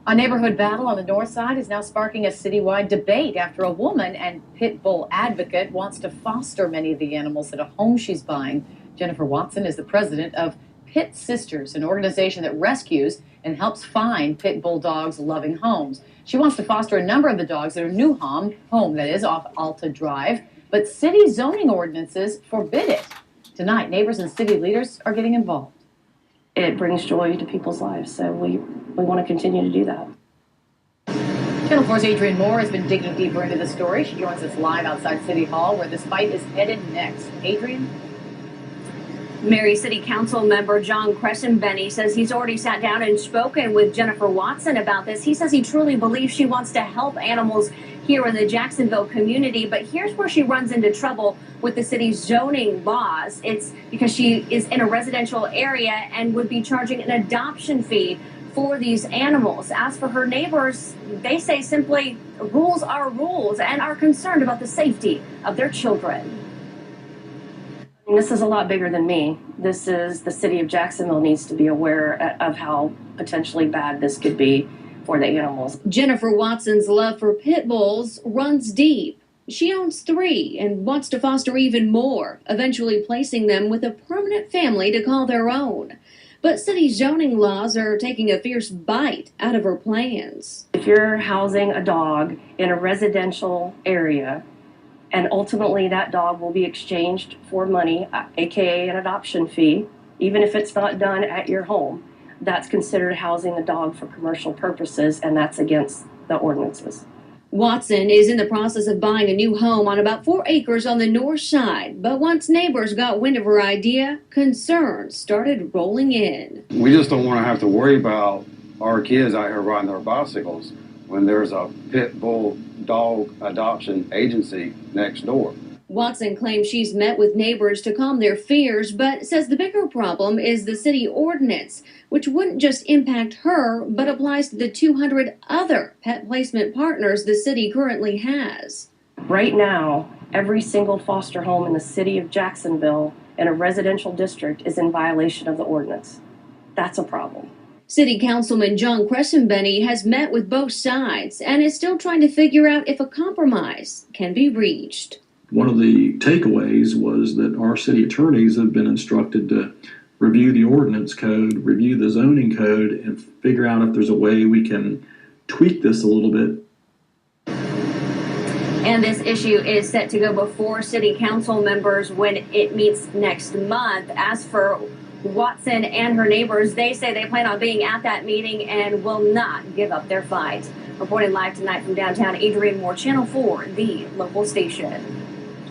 A neighborhood battle on the north side is now sparking a citywide debate after a woman and pit bull advocate wants to foster many of the animals at a home she's buying. Jennifer Watson is the president of Pit Sisters, an organization that rescues and helps find pit bull dogs loving homes. She wants to foster a number of the dogs at her new home that is off Alta Drive, but city zoning ordinances forbid it. Tonight, neighbors and city leaders are getting involved. It brings joy to people's lives, so we want to continue to do that. Channel 4's Adrienne Moore has been digging deeper into the story. She joins us live outside City Hall, where this fight is headed next. Adrienne? Mary City Council member John Crescenbenny says he's already sat down and spoken with Jennifer Watson about this. He says he truly believes she wants to help animals here in the Jacksonville community, but here's where she runs into trouble with the city's zoning laws. It's because she is in a residential area and would be charging an adoption fee for these animals. As for her neighbors, they say simply rules are rules and are concerned about the safety of their children. This is a lot bigger than me. This is the city of Jacksonville needs to be aware of how potentially bad this could be for the animals. Jennifer Watson's love for pit bulls runs deep. She owns 3 and wants to foster even more, eventually placing them with a permanent family to call their own. But city zoning laws are taking a fierce bite out of her plans. If you're housing a dog in a residential area, and ultimately that dog will be exchanged for money, aka an adoption fee, even if it's not done at your home, that's considered housing the dog for commercial purposes, and that's against the ordinances. Watson is in the process of buying a new home on about 4 acres on the north side, but once neighbors got wind of her idea, concerns started rolling in. We just don't want to have to worry about our kids out here riding their bicycles when there's a pit bull dog adoption agency next door. Watson claims she's met with neighbors to calm their fears, but says the bigger problem is the city ordinance, which wouldn't just impact her, but applies to the 200 other pet placement partners the city currently has. Right now, every single foster home in the city of Jacksonville in a residential district is in violation of the ordinance. That's a problem. City Councilman John Crescenbenny has met with both sides and is still trying to figure out if a compromise can be reached. One of the takeaways was that our city attorneys have been instructed to review the ordinance code, review the zoning code, and figure out if there's a way we can tweak this a little bit. And this issue is set to go before City Council members when it meets next month. As for Watson and her neighbors, they say they plan on being at that meeting and will not give up their fight. Reporting live tonight from downtown, Adrienne Moore, Channel 4, the local station.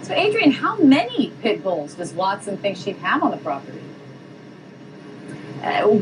So, Adrienne, how many pit bulls does Watson think she'd have on the property?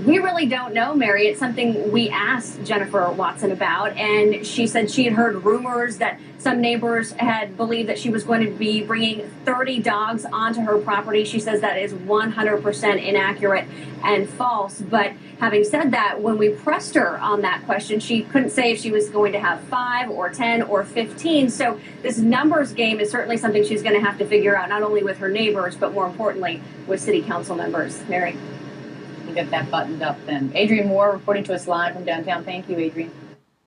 We really don't know, Mary. It's something we asked Jennifer Watson about, and she said she had heard rumors that some neighbors had believed that she was going to be bringing 30 dogs onto her property. She says that is 100% inaccurate and false. But having said that, when we pressed her on that question, she couldn't say if she was going to have 5 or 10 or 15. So this numbers game is certainly something she's going to have to figure out, not only with her neighbors, but more importantly, with city council members. Mary? We'll get that buttoned up then. Adrienne Moore reporting to us live from downtown. Thank you, Adrienne.